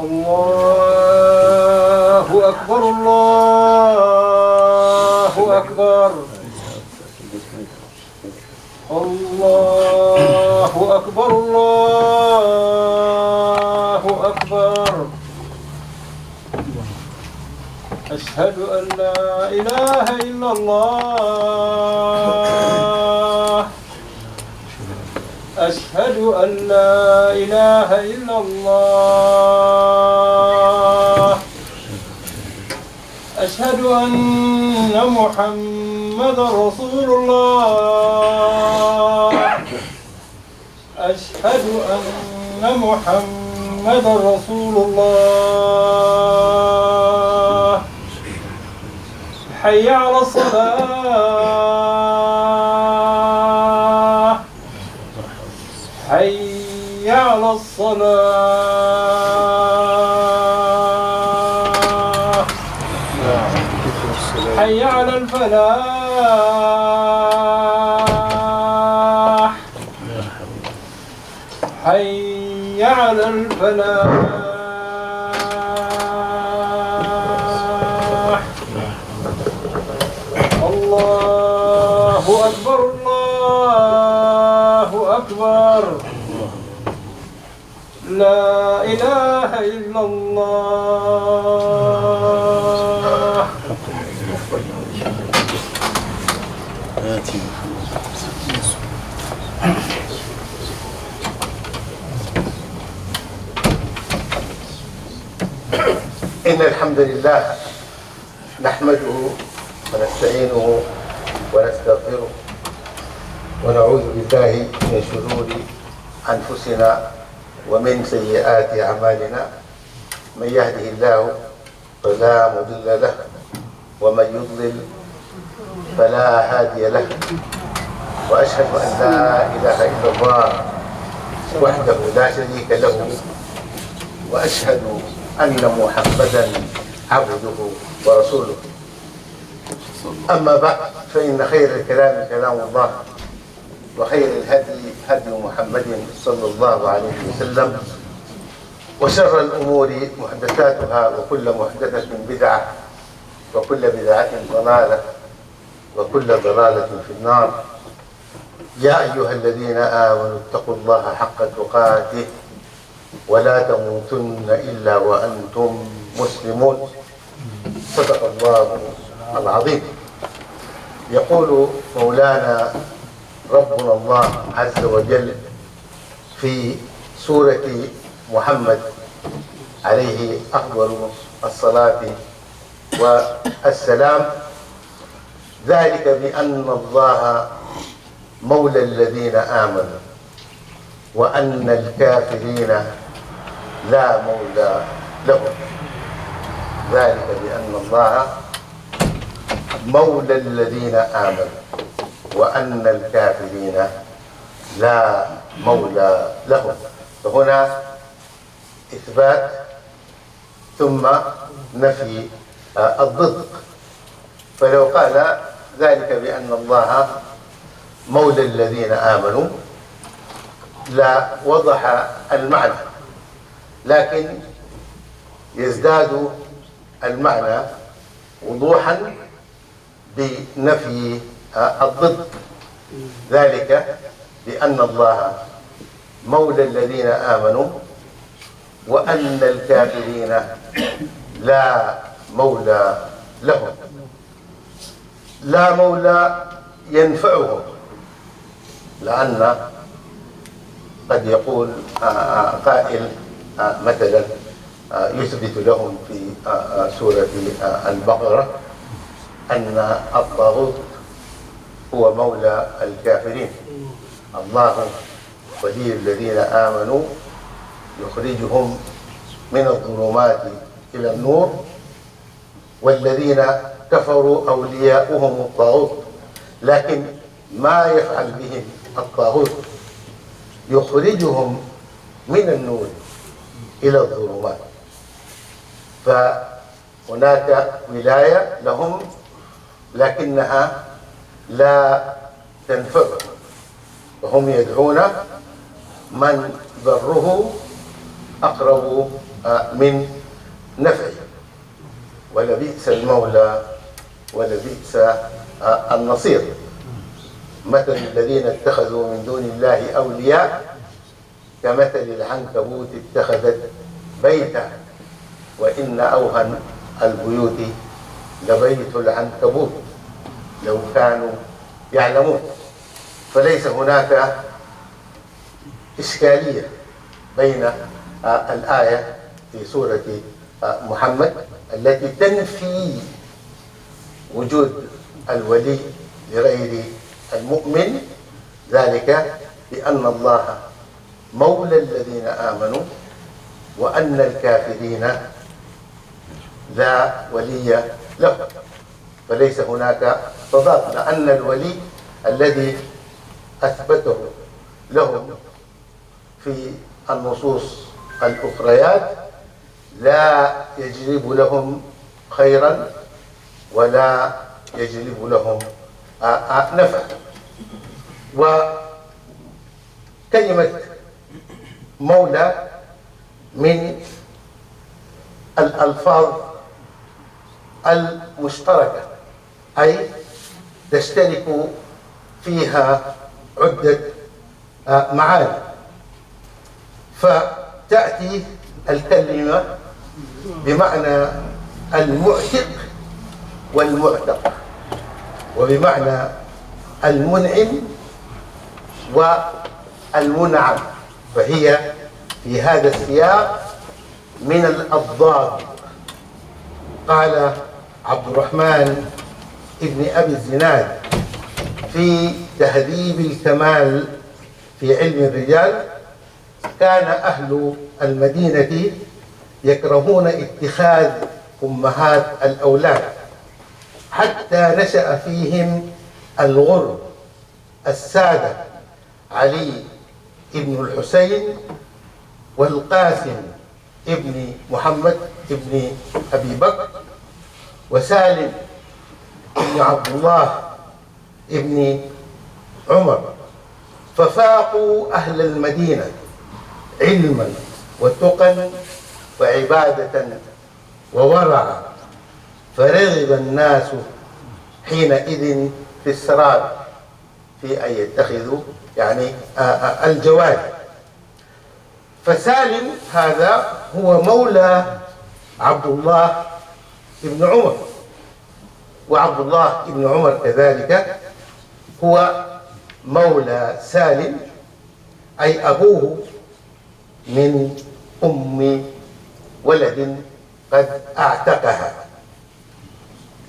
الله أكبر الله أكبر الله أكبر الله أكبر. أشهد أن لا إله إلا الله أشهد أن لا إله إلا الله أشهد أن محمد رسول الله أشهد أن محمد رسول الله. حي على الصلاة حي على الصلاة حي على الفلاح حي على الفلاح. الله أكبر الله أكبر. لا إله إلا الله. إن الحمد لله نحمده ونستعينه ونستغفره ونعوذ بالله من شرور أنفسنا ومن سيئات أعمالنا. من يهده الله فلا مضل له ومن يضلل فلا هادي له. وأشهد أن لا إله إلا الله وحده لا شريك له وأشهد أن محمدا عبده ورسوله. أما بعد فإن خير الكلام كلام الله وخير الهدي هدي محمد صلى الله عليه وسلم وشر الأمور محدثاتها وكل محدثة بدعة وكل بدعة ضلالة وكل ضلالة في النار. يا أيها الذين آمنوا اتقوا الله حق تقاته ولا تموتن إلا وأنتم مسلمون. صدق الله العظيم. يقول مولانا ربنا الله عز وجل في سورة محمد عليه أفضل الصلاة والسلام: ذلك بأن الله مولى الذين آمنوا وأن الكافرين لا مولى لهم. ذلك بأن الله مولى الذين آمنوا وأن الكافرين لا مولى لهم. فهنا إثبات ثم نفي الضد. فلو قال ذلك بأن الله مولى الذين آمنوا لا وضح المعنى، لكن يزداد المعنى وضوحا بنفي الضد. ذلك بأن الله مولى الذين آمنوا وأن الكافرين لا مولى لهم. لا مولى ينفعهم، لأن قد يقول قائل مثلا يثبت لهم في سورة البقرة أن الطاغوت هو مولى الكافرين. الله ولي الذين آمنوا يخرجهم من الظلمات إلى النور والذين كفروا أولياؤهم الطاغوت. لكن ما يفعل بهم الطاغوت يخرجهم من النور إلى الظلمات. فهناك ولاية لهم لكنها لا تنفعهم، وهم يدعون من ضره أقرب من نفعه. ولبئس المولى ولبئس النصير. مثل الذين اتخذوا من دون الله أولياء كمثل العنكبوت اتخذت بيتا وإن أوهن البيوت لبيت العنكبوت لو كانوا يعلمون. فليس هناك إشكالية بين الآية في سورة محمد التي تنفي وجود الولي لغير المؤمن، ذلك بأن الله مولى الذين آمنوا وأن الكافرين لا ولي لهم. فليس هناك تضاد، لأن الولي الذي أثبته لهم في النصوص الأخريات لا يجلب لهم خيرا ولا يجلب لهم نفعا. وكلمة مولى من الألفاظ المشتركة، أي تشترك فيها عدة معاني. فتأتي الكلمة بمعنى المعتق والمعتق، وبمعنى المنعم والمنعم، فهي في هذا السياق من الأضداد. قال عبد الرحمن ابن أبي الزناد في تهذيب الكمال في علم الرجال: كان أهل المدينة يكرهون اتخاذ أمهات الأولاد حتى نشأ فيهم الغر السادة علي ابن الحسين والقاسم ابن محمد ابن أبي بكر وسالم ابن عبد الله ابن عمر، ففاقوا أهل المدينة علما وتقا وعبادة وورعا، فرغب الناس حينئذ في السراب في أن يتخذوا يعني الجواري. فسالم هذا هو مولى عبد الله ابن عمر، وعبد الله ابن عمر كذلك هو مولى سالم، أي أبوه من أم ولد قد أعتقها.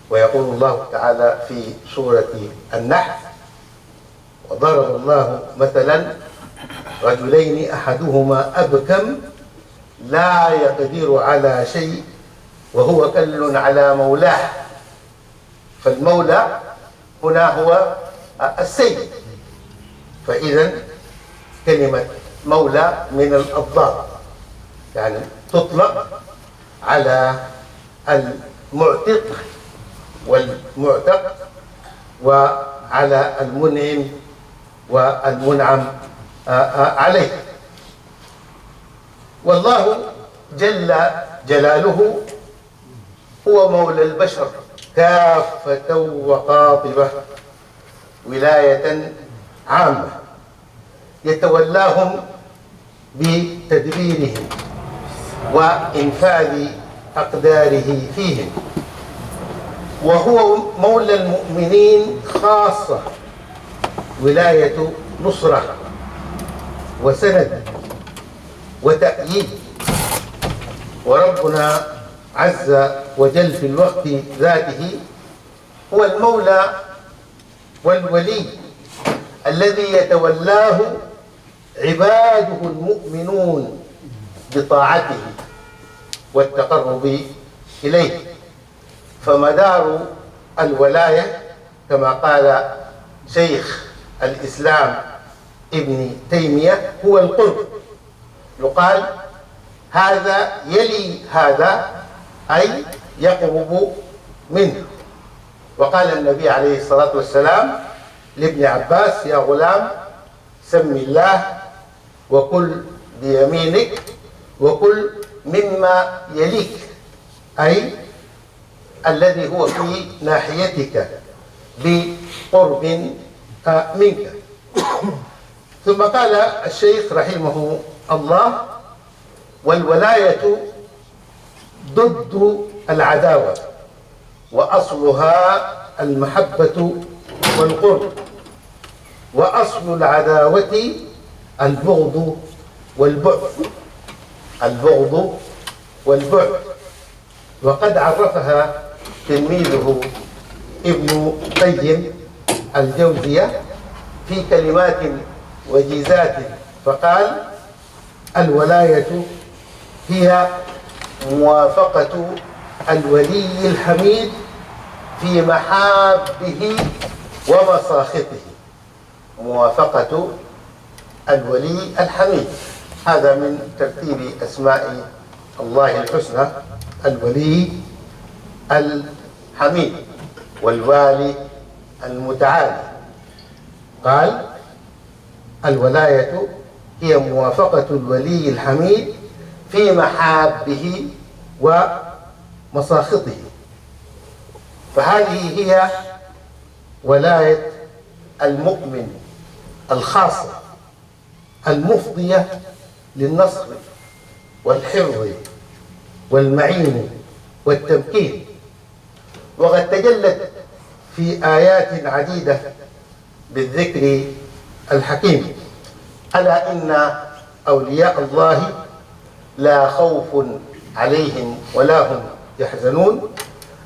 ويقول الله تعالى في سورة النحل: وضرب الله مثلا رجلين أحدهما أبكم لا يقدر على شيء وهو كل على مولاه. فالمولى هنا هو السيد. فإذا كلمة مولى من الأضداد، يعني تطلق على المعتق والمعتق وعلى المنعم والمنعم عليه. والله جل جلاله هو مولى البشر كافة وقاطبة ولاية عامة يتولاهم بتدبيرهم وإنفاذ أقداره فيهم، وهو مولى المؤمنين خاصة ولاية نصرة وسند وتأييد. وربنا عز وجل في الوقت ذاته هو المولى والولي الذي يتولاه عباده المؤمنون بطاعته والتقرب إليه. فمدار الولاية كما قال شيخ الإسلام ابن تيمية هو القرب. يقال هذا يلي هذا، أي يقرب منه. وقال النبي عليه الصلاة والسلام لابن عباس: يا غلام سم الله وكل بيمينك وكل مما يليك، أي الذي هو في ناحيتك بقرب منك. ثم قال الشيخ رحمه الله: والولاية ضد العداوة، وأصلها المحبة والقرب، وأصل العداوة البغض والبعد. البغض والبعد. وقد عرفها تلميذه ابن قيم الجوزية في كلمات وجيزات، فقال: الولاية هي موافقة الولي الحميد في محابه ومساخطه. موافقة الولي الحميد، هذا من ترتيب أسماء الله الحسنى: الولي الحميد والوالي المتعالي. قال: الولاية هي موافقة الولي الحميد في محابه ومساخطه. فهذه هي ولاية المؤمن الخاصة المفضية للنصر والحفظ والمعين والتمكين. وقد تجلت في آيات عديدة بالذكر الحكيم: ألا إن أولياء الله لا خوف عليهم ولا هم يحزنون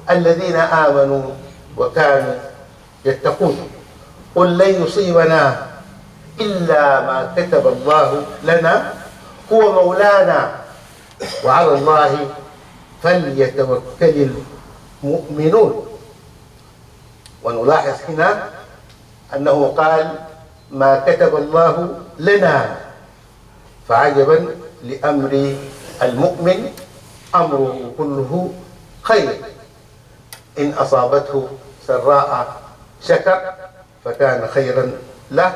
الذين آمنوا وكانوا يتقون. قل لن يصيبنا إلا ما كتب الله لنا هو مولانا وعلى الله فليتوكل المؤمنون. ونلاحظ هنا أنه قال: ما كتب الله لنا، فعجبا لأمر المؤمن أمره كله خير. إن أصابته سراء شكر فكان خيرا له،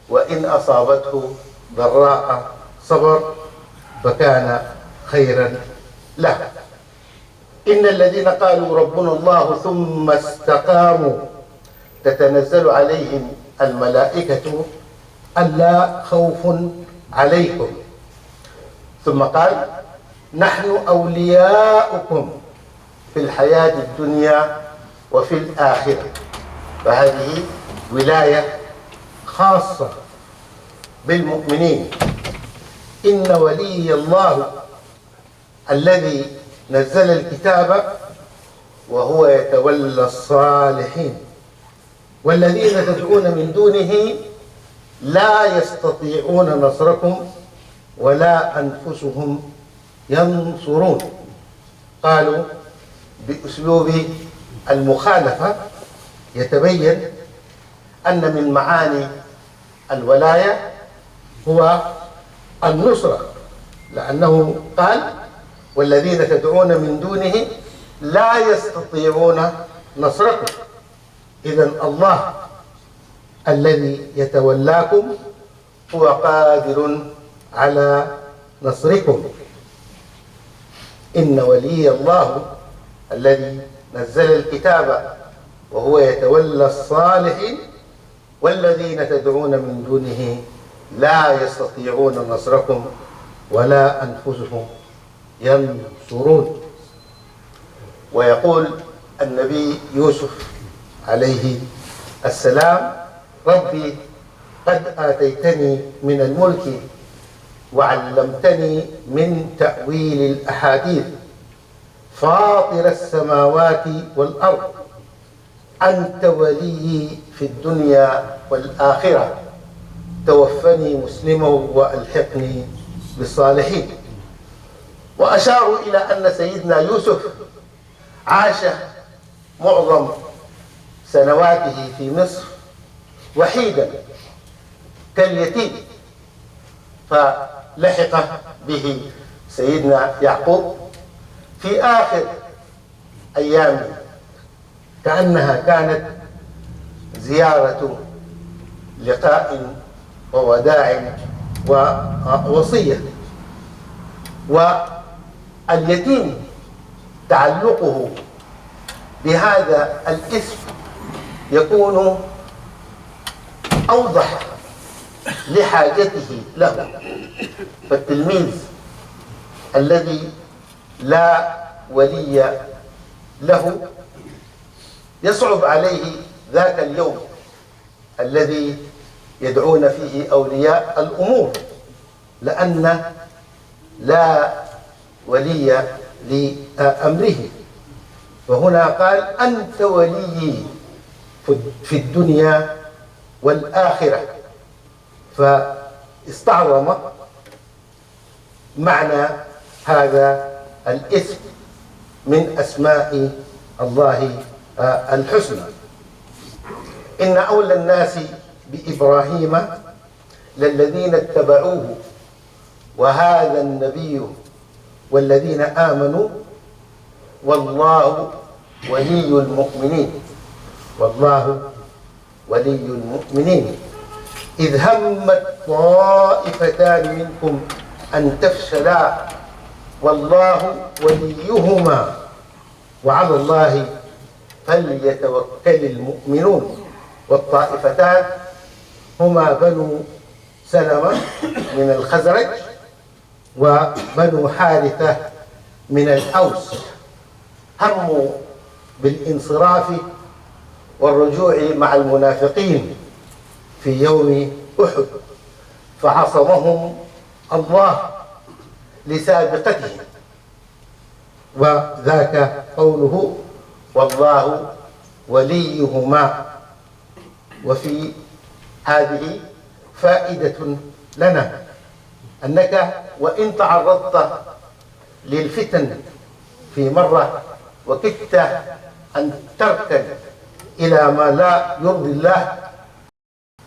وإن أصابته ضراء صبر فكان خيرا له. إن الذين قالوا ربنا الله ثم استقاموا تتنزل عليهم الملائكة ألا خوف عليكم. ثم قال: نحن أولياؤكم في الحياة الدنيا وفي الآخرة. فهذه ولاية خاصة بالمؤمنين. إن ولي الله الذي نزل الكتاب وهو يتولى الصالحين، والذين تدعون من دونه لا يستطيعون نصركم ولا أنفسهم ينصرون. قالوا بأسلوب المخالفة يتبين أن من معاني الولاية هو النصرة، لأنه قال: والذين تدعون من دونه لا يستطيعون نصركم. إذن الله الذي يتولاكم هو قادر على نصركم. إن ولي الله الذي نزل الكتاب وهو يتولى الصالحين والذين تدعون من دونه لا يستطيعون نصركم ولا أنفسهم ينصرون. ويقول النبي يوسف عليه السلام: ربي قد آتيتني من الملك وعلمتني من تأويل الأحاديث فاطر السماوات والأرض أنت ولي في الدنيا والآخرة توفني مسلما وألحقني بالصالحين. وأشاروا إلى أن سيدنا يوسف عاش معظم سنواته في مصر وحيدا كاليتيم، فلحق به سيدنا يعقوب في آخر أيامه، كأنها كانت زيارة لقاء ووداع ووصية. اليتيم تعلقه بهذا الاسم يكون أوضح لحاجته له. فالتلميذ الذي لا ولي له يصعب عليه ذاك اليوم الذي يدعون فيه أولياء الأمور، لأن لا ولي لأمره. وهنا قال أنت وليي في الدنيا والآخرة، فاستعظم معنى هذا الاسم من أسماء الله الحسنى. إن أولى الناس بإبراهيم للذين اتبعوه وهذا النبي والذين آمنوا والله ولي المؤمنين. والله ولي المؤمنين. إذ همت طائفتان منكم أن تفشلا والله وليهما وعلى الله فليتوكل المؤمنون. والطائفتان هما بنو سلمة من الخزرج وبنو حارثة من الأوس، هموا بالانصراف والرجوع مع المنافقين في يوم أحد، فعصمهم الله لسابقتهم، وذاك قوله والله وليهما. وفي هذه فائدة لنا أنك وإن تعرضت للفتن في مرة وكدت أن تركن إلى ما لا يرضي الله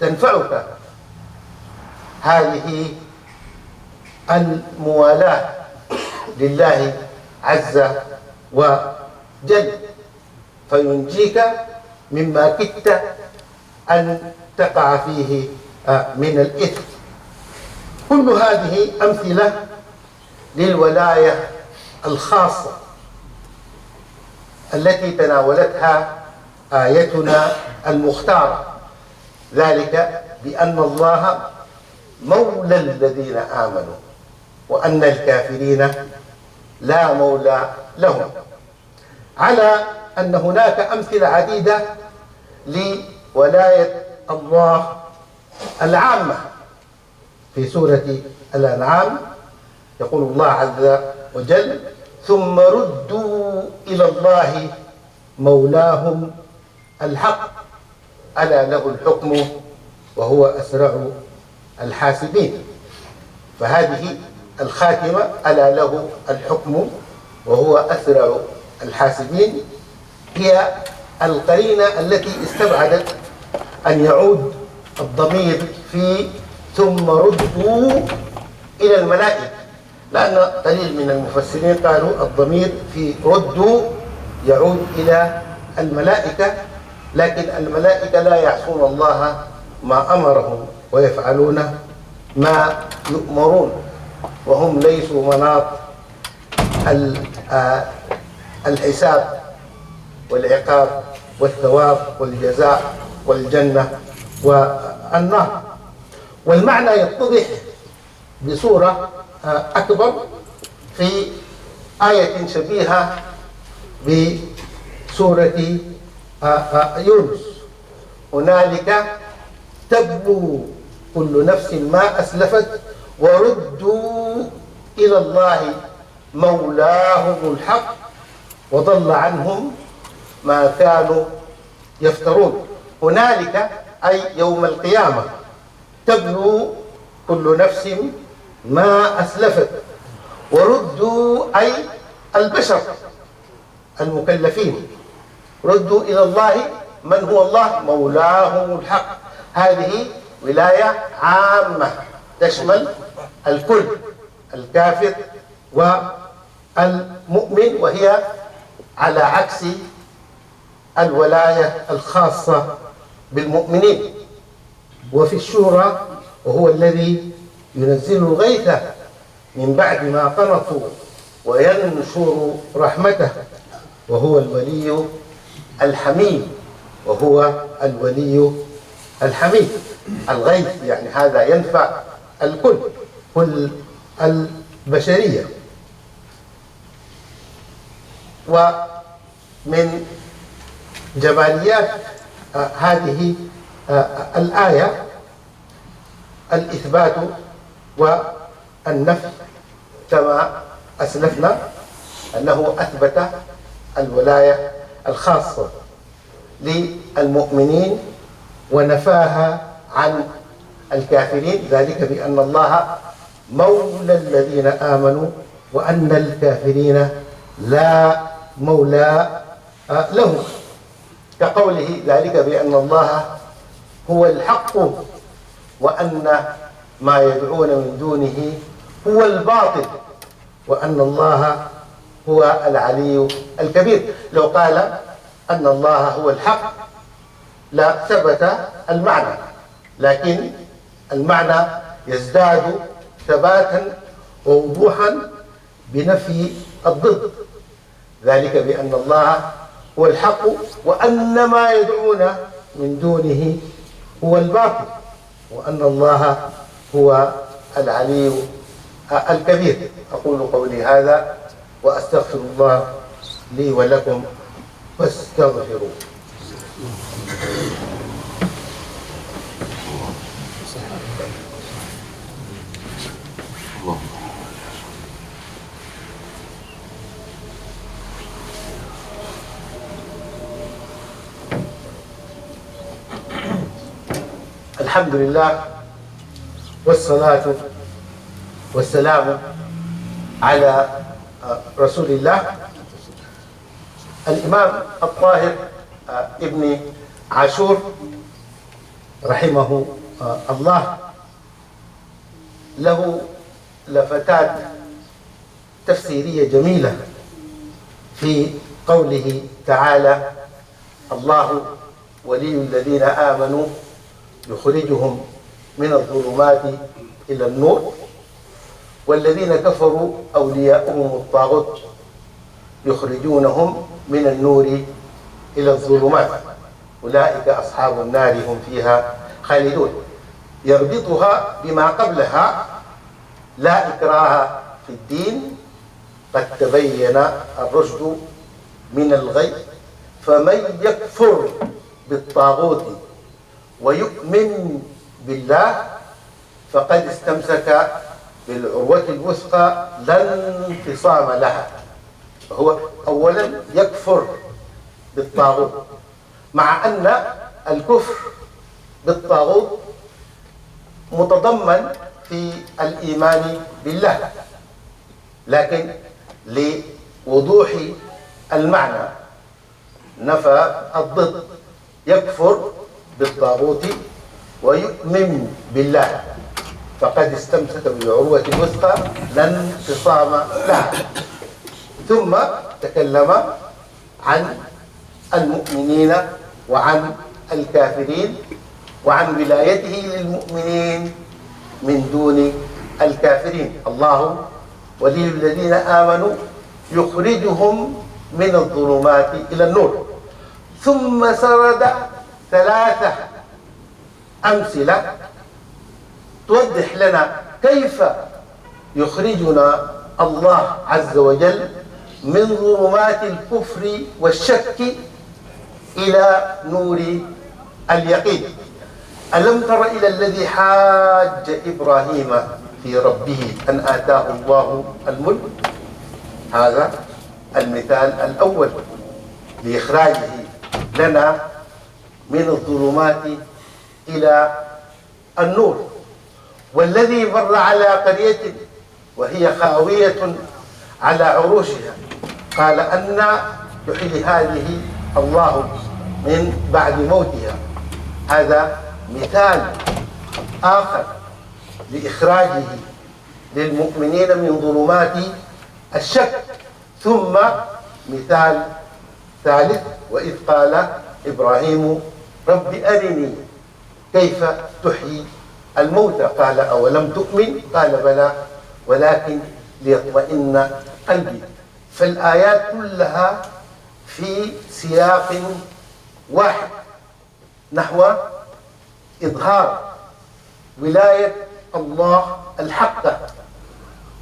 تنفعك هذه الموالاة لله عز وجل، فينجيك مما كدت أن تقع فيه من الإثم. كل هذه أمثلة للولاية الخاصة التي تناولتها آيتنا المختارة، ذلك بأن الله مولى الذين آمنوا وأن الكافرين لا مولى لهم، على أن هناك أمثلة عديدة لولاية الله العامة. في سورة الأنعام يقول الله عز وجل ثم ردوا إلى الله مولاهم الحق ألا له الحكم وهو أسرع الحاسبين. فهذه الخاتمة ألا له الحكم وهو أسرع الحاسبين هي القرينة التي استبعدت أن يعود الضمير في ثم ردوا إلى الملائكة، لأن قليل من المفسرين قالوا الضمير في ردوا يعود إلى الملائكة، لكن الملائكة لا يعصون الله ما أمرهم ويفعلون ما يؤمرون، وهم ليسوا مناط الحساب والعقاب والثواب والجزاء والجنة والنار. والمعنى يتضح بصورة أكبر في آية شبيهة بسورة يونس هنالك تبلو كل نفس ما أسلفت وردوا إلى الله مولاهم الحق وضل عنهم ما كانوا يفترون. هنالك أي يوم القيامة تبلو كل نفس ما أسلفت، وردوا أي البشر المكلفين ردوا إلى الله من هو الله مولاهم الحق. هذه ولاية عامة تشمل الكل الكافر والمؤمن، وهي على عكس الولاية الخاصة بالمؤمنين. وفي الشورى وهو الذي ينزل الغيث من بعد ما قنطوا وينشر رحمته، وهو الولي الحميد، وهو الولي الحميد. الغيث يعني هذا ينفع الكل، كل البشرية. ومن جماليات هذه الآية الإثبات والنفي، كما أسلفنا أنه أثبت الولاية الخاصة للمؤمنين ونفاها عن الكافرين، ذلك بأن الله مولى الذين آمنوا وأن الكافرين لا مولى لهم، كقوله ذلك بأن الله هو الحق وأن ما يدعون من دونه هو الباطل وأن الله هو العلي الكبير. لو قال أن الله هو الحق لا ثبت المعنى، لكن المعنى يزداد ثباتا ووضوحا بنفي الضد، ذلك بأن الله هو الحق وأن ما يدعون من دونه هو الباطل وأن الله هو العلي الكبير. أقول قولي هذا وأستغفر الله لي ولكم فاستغفروه. الحمد لله والصلاة والسلام على رسول الله. الإمام الطاهر ابن عاشور رحمه الله له لفتات تفسيرية جميلة في قوله تعالى: الله ولي الذين آمنوا يخرجهم من الظلمات إلى النور والذين كفروا أولياؤهم الطاغوت يخرجونهم من النور إلى الظلمات أولئك أصحاب النار هم فيها خالدون. يربطها بما قبلها: لا إكراه في الدين قد تبين الرشد من الغي فمن يكفر بالطاغوت ويؤمن بالله فقد استمسك بالعروة الوثقى لا انفصام لها. هو أولا يكفر بالطاغوت، مع أن الكفر بالطاغوت متضمن في الإيمان بالله، لكن لوضوح المعنى نفى الضد: يكفر بالطاغوت ويؤمن بالله فقد استمسك بالعروة الوثقى لا انفصام لها. ثم تكلم عن المؤمنين وعن الكافرين وعن ولايته للمؤمنين من دون الكافرين: الله ولي الذين آمنوا يخرجهم من الظلمات إلى النور. ثم سرد 3 أمثلة توضح لنا كيف يخرجنا الله عز وجل من ظلمات الكفر والشك إلى نور اليقين. ألم تر إلى الذي حاج إبراهيم في ربه أن آتاه الله الملك؟ هذا المثال الأول لإخراجه لنا من الظلمات إلى النور. والذي مر على قرية وهي خاوية على عروشها قال: أنى يحيي هذه الله من بعد موتها. هذا مثال آخر لإخراجه للمؤمنين من ظلمات الشك. ثم مثال ثالث: وإذ قال إبراهيم رب أرني كيف تحيي الموتى قال: أولم تؤمن؟ قال: بلى ولكن ليطمئن قلبي. فالآيات كلها في سياق واحد نحو إظهار ولاية الله الحقة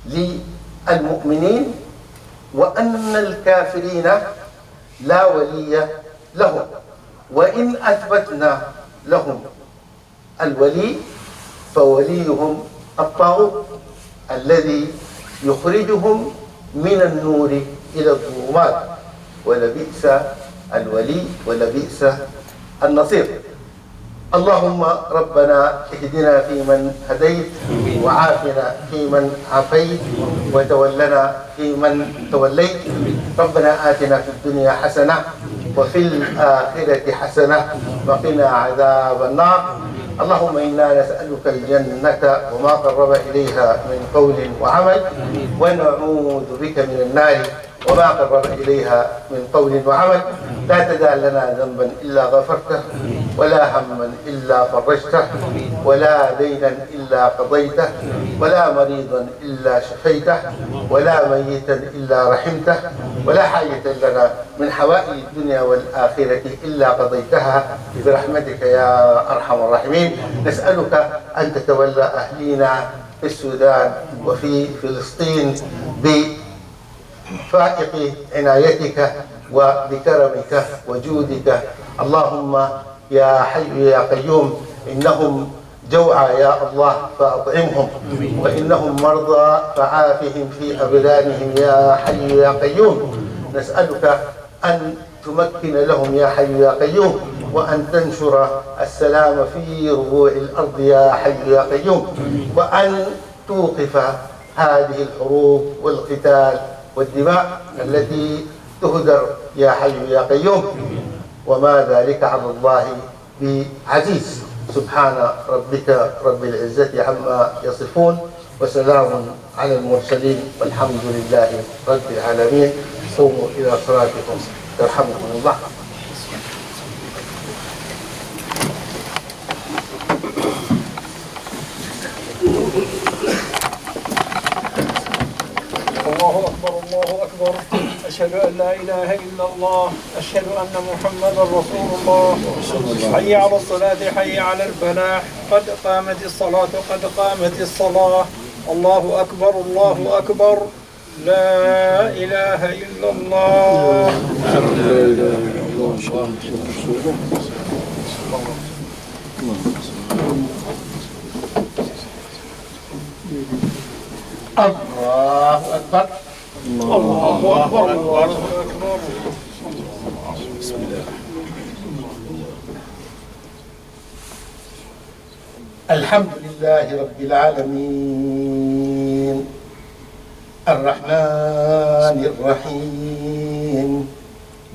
للمؤمنين، وأن الكافرين لا ولي لهم. وإن أثبتنا لهم الولي فوليهم الطاغوت الذي يخرجهم من النور إلى الظلمات، ولبئس الولي ولبئس النصير. اللهم ربنا اهدنا فيمن هديت، وعافنا فيمن عافيت، وتولنا فيمن توليت. ربنا آتنا في الدنيا حسنة وفي الآخرة حسنة وقنا عذاب النار. اللهم إنا نسألك الجنة وما قرب إليها من قول وعمل، ونعوذ بك من النار وما قرب إليها من قول وعمل. لا تدع لنا ذنبا إلا غفرته، ولا هما إلا فرجته، ولا دينا إلا قضيته، ولا مريضا إلا شفيته، ولا ميتا إلا رحمته، ولا حاجة لنا من حوائج الدنيا والآخرة إلا قضيتها برحمتك يا أرحم الراحمين. نسألك أن تتولى أهلينا في السودان وفي فلسطين بفائق عنايتك وبكرمك وجودك. اللهم يا حي يا قيوم، إنهم جوعى يا الله فأطعمهم، وإنهم مرضى فعافهم في أبدانهم يا حي يا قيوم. نسألك أن تمكن لهم يا حي يا قيوم، وأن تنشر السلام في ربوع الأرض يا حي يا قيوم، وأن توقف هذه الحروب والقتال والدماء التي تهدر يا حي يا قيوم. وما ذلك على الله بعزيز. سبحان ربك رب العزة عما يصفون، وسلام على المرسلين، والحمد لله رب العالمين. قوموا إلى صلاتكم يرحمكم الله. الله أكبر الله أكبر. أشهد أن لا إله إلا الله، أشهد أن محمدا رسول الله. حي على الصلاة، حي على الفلاح، قد قامت الصلاة، قد قامت الصلاة. الله أكبر الله أكبر. لا إله إلا الله. الله أكبر. الله أكبر الله أكبر. بسم الله. الحمد لله رب العالمين، الرحمن الرحيم،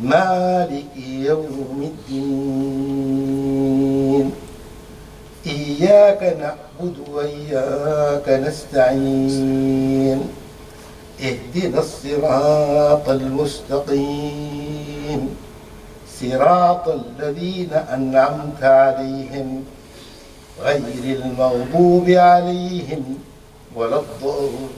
مالك يوم الدين. إياك نعبد وإياك نستعين. اهدنا الصراط المستقيم، صراط الذين أنعمت عليهم غير المغضوب عليهم ولا الضالين.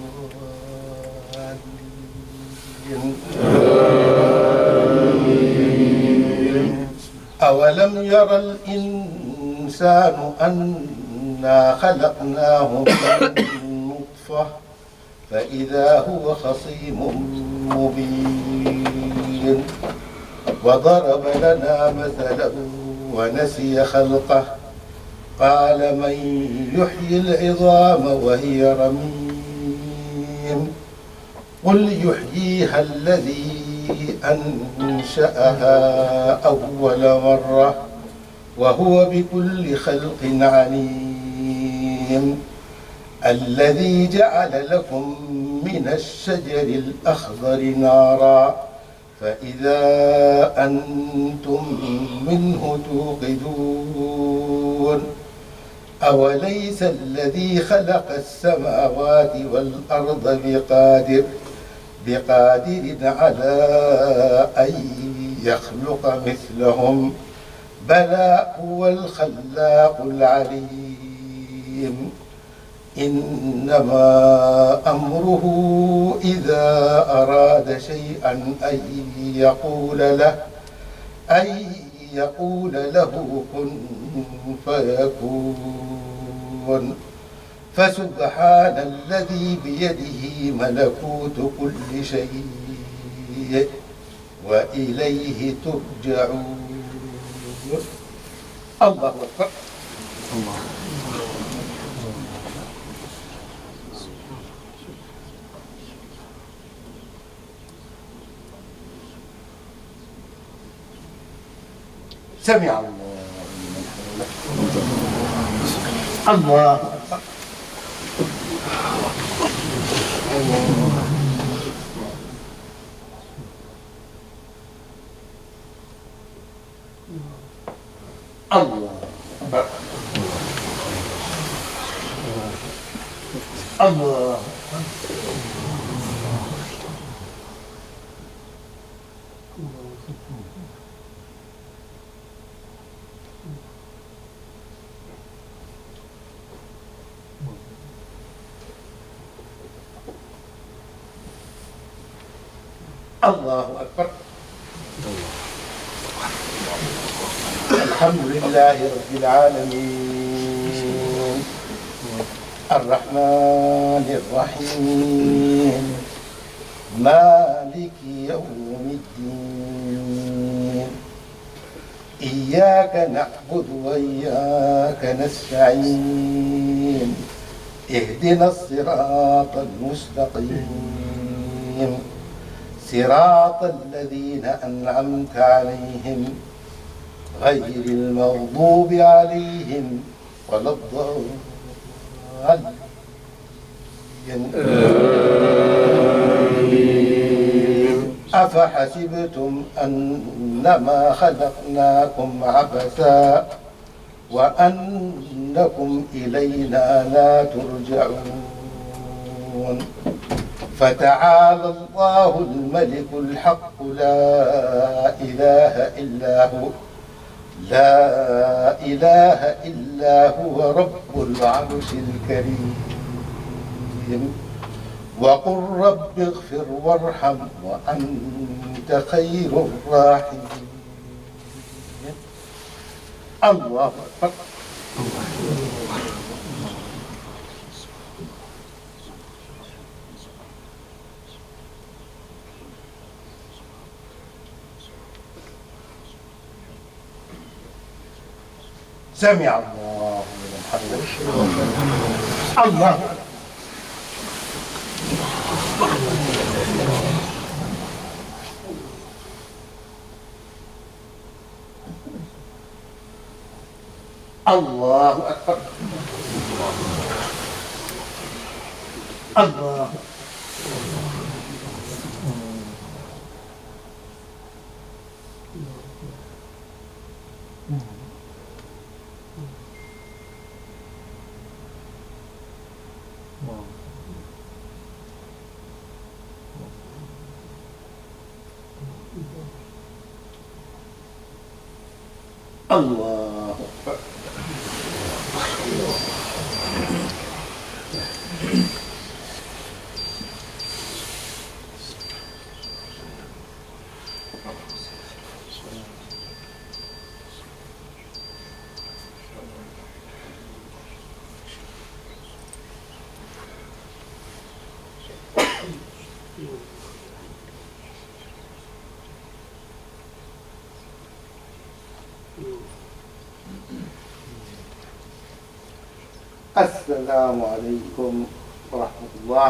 أولم ير الإنسان أنا خلقناه من نطفة فإذا هو خصيم مبين. وضرب لنا مثلا ونسي خلقه، قال من يحيي العظام وهي رميم. قل يحييها الذي أنشأها أول مرة وهو بكل خلق عليم. الذي جعل لكم من الشجر الأخضر نارا فإذا أنتم منه توقدون. أوليس الذي خلق السماوات والأرض بقادر على أن يخلق مثلهم؟ بلى هو الخلاق العليم. إنما أمره إذا أراد شيئا أن يقول له كن فيكون. فسبحان الذي بيده ملكوت كل شيء وإليه ترجعون. الله أكبر. سمع الله لمن حمده. الله أكبر. الله أكبر. الله الله أكبر. الحمد لله رب العالمين الرحمن الرحيم مالك يوم الدين إياك نعبد وإياك نستعين اهدنا الصراط المستقيم صراط الذين أنعمت عليهم غير المغضوب عليهم ولا الضالين. أفحسبتم أنما خلقناكم عبثا وأنكم إلينا لا ترجعون. فتعالى الله الملك الحق لا إله إلا هو رب العرش الكريم. وقل رب اغفر وارحم وأنت خير الراحمين. الله أكبر. سمع الله لمن حمده. الله الله أكبر. الله الله أكبر. السلام عليكم ورحمة الله.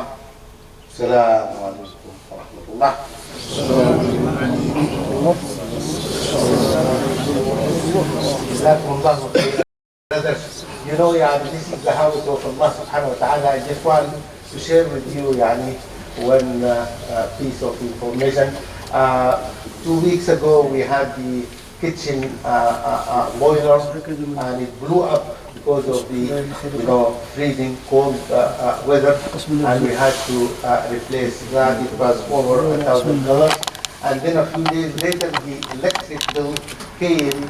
السلام عليكم ورحمة الله. جزاكم الله خيرا. You know, this is the house of Allah subhanahu wa ta'ala. I just want to share with you one piece of information. 2 weeks ago we had the kitchen boiler and it blew up because of the freezing cold weather, and we had to replace that. It was over $1,000, and then a few days later the electric bill came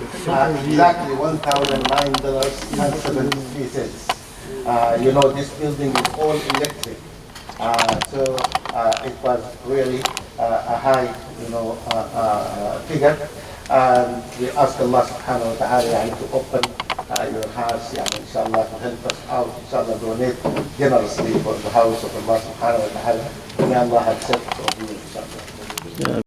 exactly $1,009.73. You know, this building is all electric. So it was really a high, figure. And we ask Allah subhanahu wa ta'ala to open your hearts, inshallah, to help us out, inshallah, donate generously for the house of Allah subhanahu wa ta'ala. May Allah accept of you, inshallah.